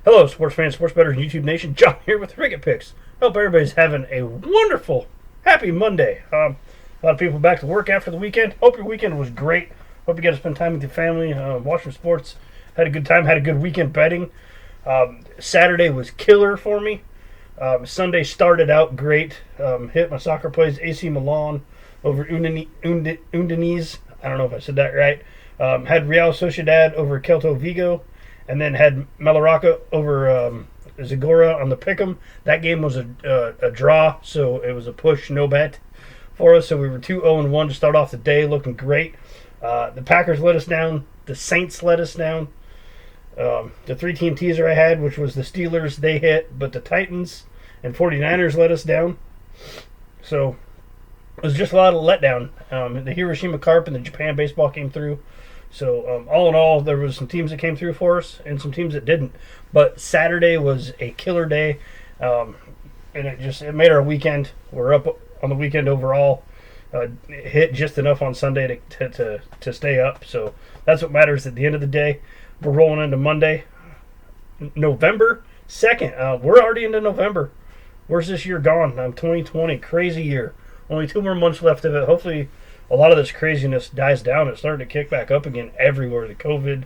Hello, sports fans, sports bettors, and YouTube Nation. John here with Ricket Picks. Hope everybody's having a wonderful, happy Monday. A lot of people back to work after the weekend. Hope your weekend was great. Hope you got to spend time with your family, watching sports. Had a good time. Had a good weekend betting. Saturday was killer for me. Sunday started out great. Hit my soccer plays AC Milan over Udinese. I don't know if I said that right. Had Real Sociedad over Celta Vigo. And then had Malaracca over Zagora on the pick'em. That game was a draw, so it was a push, no bet for us. So we were 2-0-1 to start off the day, looking great. The Packers let us down. The Saints let us down. The three-team teaser I had, which was the Steelers, they hit, but the Titans and 49ers let us down. So it was just a lot of letdown. The Hiroshima Carp and the Japan baseball came through. So all in all, there was some teams that came through for us and some teams that didn't. But Saturday was a killer day, and it made our weekend. We're up on the weekend overall. Hit just enough on Sunday to stay up. So that's what matters at the end of the day. We're rolling into Monday, November 2nd. We're already into November. Where's this year gone? 2020, crazy year. Only 2 more months left of it. Hopefully a lot of this craziness dies down. It's starting to kick back up again everywhere. The COVID,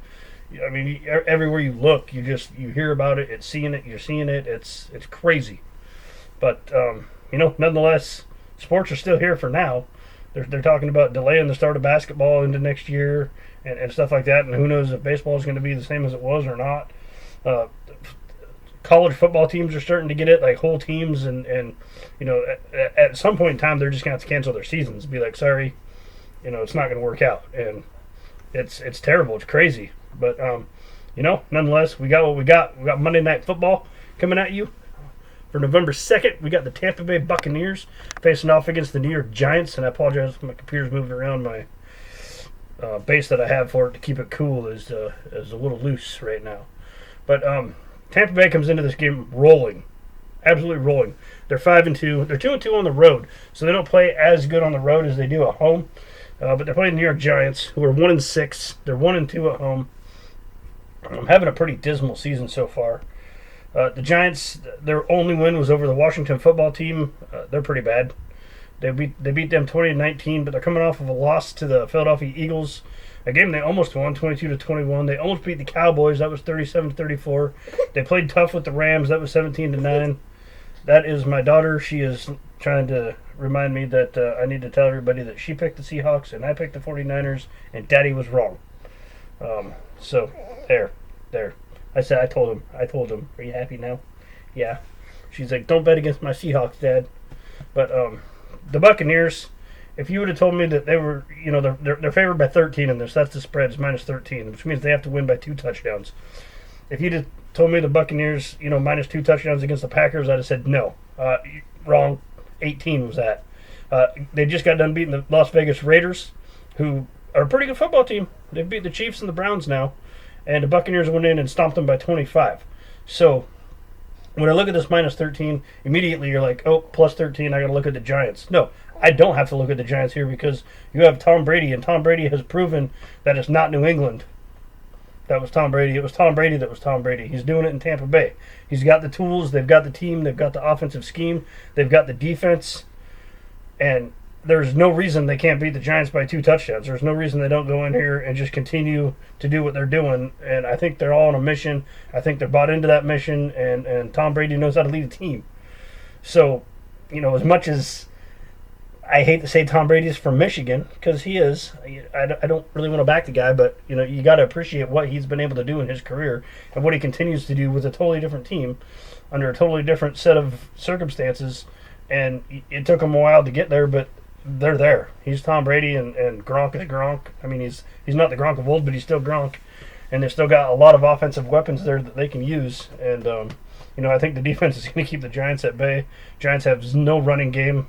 I mean, everywhere you look, you hear about it. You're seeing it. It's crazy. But nonetheless, sports are still here for now. They're talking about delaying the start of basketball into next year and stuff like that. And who knows if baseball is going to be the same as it was or not. College football teams are starting to get it, like whole teams, and at some point in time they're just going to have to cancel their seasons. Be like, sorry. It's not going to work out, and it's terrible. It's crazy, but nonetheless, we got what we got. We got Monday Night Football coming at you for November 2nd. We got the Tampa Bay Buccaneers facing off against the New York Giants, and I apologize if my computer's moving around. My base that I have for it to keep it cool is a little loose right now, but Tampa Bay comes into this game rolling. Absolutely rolling. They're 5-2. They're 2-2 on the road, so they don't play as good on the road as they do at home. But they're playing the New York Giants, who are 1-6. They're 1-2 at home. Having a pretty dismal season so far. The Giants, their only win was over the Washington football team. They're pretty bad. They beat them 20-19, but they're coming off of a loss to the Philadelphia Eagles. A game they almost won, 22-21. They almost beat the Cowboys. That was 37-34. They played tough with the Rams. That was 17-9. That is my daughter. She is trying to remind me that I need to tell everybody that she picked the Seahawks and I picked the 49ers, and Daddy was wrong. So there. I told him. Are you happy now? Yeah. She's like, don't bet against my Seahawks, Dad. But the Buccaneers, if you would have told me that they were, they're favored by 13 in this, that's the spread, it's minus 13, which means they have to win by 2 touchdowns. If you'd have told me the Buccaneers, minus 2 touchdowns against the Packers, I'd have said no. Wrong. 18 was that. They just got done beating the Las Vegas Raiders, who are a pretty good football team. They've beat the Chiefs and the Browns now, and the Buccaneers went in and stomped them by 25. So when I look at this minus 13, immediately you're like, oh, plus 13, I got to look at the Giants. No, I don't have to look at the Giants here because you have Tom Brady, and Tom Brady has proven that it's not New England. That was Tom Brady. It was Tom Brady that was Tom Brady. He's doing it in Tampa Bay. He's got the tools. They've got the team. They've got the offensive scheme. They've got the defense. And there's no reason they can't beat the Giants by 2 touchdowns. There's no reason they don't go in here and just continue to do what they're doing. And I think they're all on a mission. I think they're bought into that mission. And Tom Brady knows how to lead a team. So, as much as I hate to say Tom Brady's from Michigan, because he is. I don't really want to back the guy, but you got to appreciate what he's been able to do in his career and what he continues to do with a totally different team under a totally different set of circumstances. And it took him a while to get there, but they're there. He's Tom Brady, and Gronk is Gronk. I mean, he's not the Gronk of old, but he's still Gronk. And they've still got a lot of offensive weapons there that they can use. And I think the defense is going to keep the Giants at bay. Giants have no running game,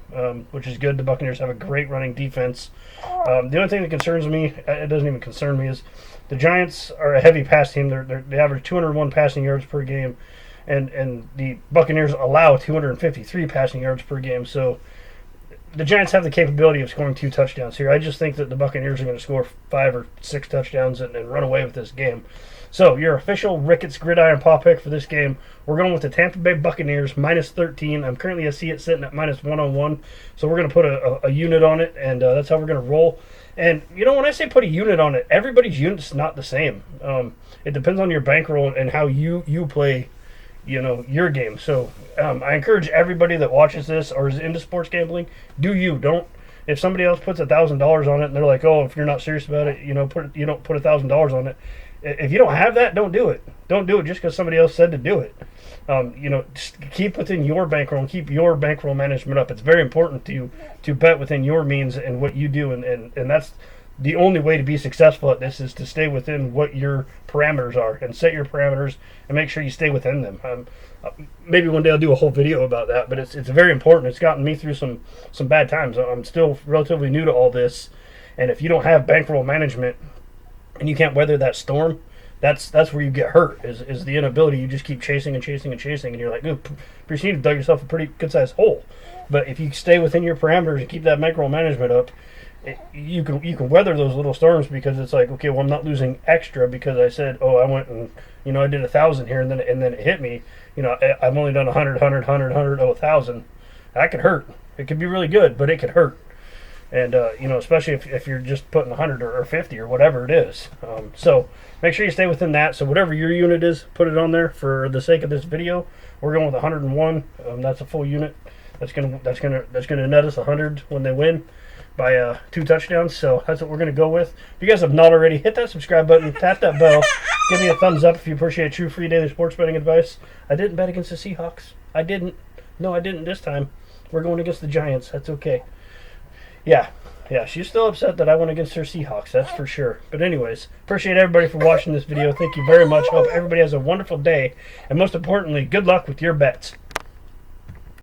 which is good. The Buccaneers have a great running defense. The only thing that concerns me, it doesn't even concern me, is the Giants are a heavy pass team. They average 201 passing yards per game, and the Buccaneers allow 253 passing yards per game. So the Giants have the capability of scoring 2 touchdowns here. I just think that the Buccaneers are going to score 5 or 6 touchdowns and run away with this game. So your official Ricketts Gridiron Paw pick for this game, we're going with the Tampa Bay Buccaneers minus 13. I'm currently, I see it sitting at minus 101. So we're going to put a unit on it, and that's how we're going to roll. And, when I say put a unit on it, everybody's unit's not the same. It depends on your bankroll and how you play, your game. So I encourage everybody that watches this or is into sports gambling, don't. If somebody else puts $1,000 on it and they're like, oh, if you're not serious about it, you don't put $1,000 on it. If you don't have that, don't do it. Don't do it just because somebody else said to do it. Just keep within your bankroll and keep your bankroll management up. It's very important to bet within your means and what you do, and that's the only way to be successful at this is to stay within what your parameters are and set your parameters and make sure you stay within them. Maybe one day I'll do a whole video about that, but it's very important. It's gotten me through some bad times. I'm still relatively new to all this, and if you don't have bankroll management and you can't weather that storm, that's where you get hurt, is the inability. You just keep chasing and chasing and chasing, and you're like, ooh, pretty soon you've dug yourself a pretty good-sized hole. But if you stay within your parameters and keep that bankroll management up, you can weather those little storms, because it's like, okay, well, I'm not losing extra because I said, oh, I went and I did 1,000 here, and then it hit me. I've only done 100, 1,000. That could hurt. It could be really good, but it could hurt. And especially if you're just putting 100 or 50 or whatever it is. So make sure you stay within that. So whatever your unit is, put it on there for the sake of this video. We're going with 101. That's a full unit. That's gonna net us 100 when they win by 2 touchdowns. So that's what we're going to go with. If you guys have not already, hit that subscribe button, tap that bell, give me a thumbs up if you appreciate true free daily sports betting advice. I didn't bet against the Seahawks. I didn't this time. We're going against the Giants. That's okay. Yeah, she's still upset that I went against her Seahawks, that's for sure. But anyways, appreciate everybody for watching this video. Thank you very much. Hope everybody has a wonderful day. And most importantly, good luck with your bets.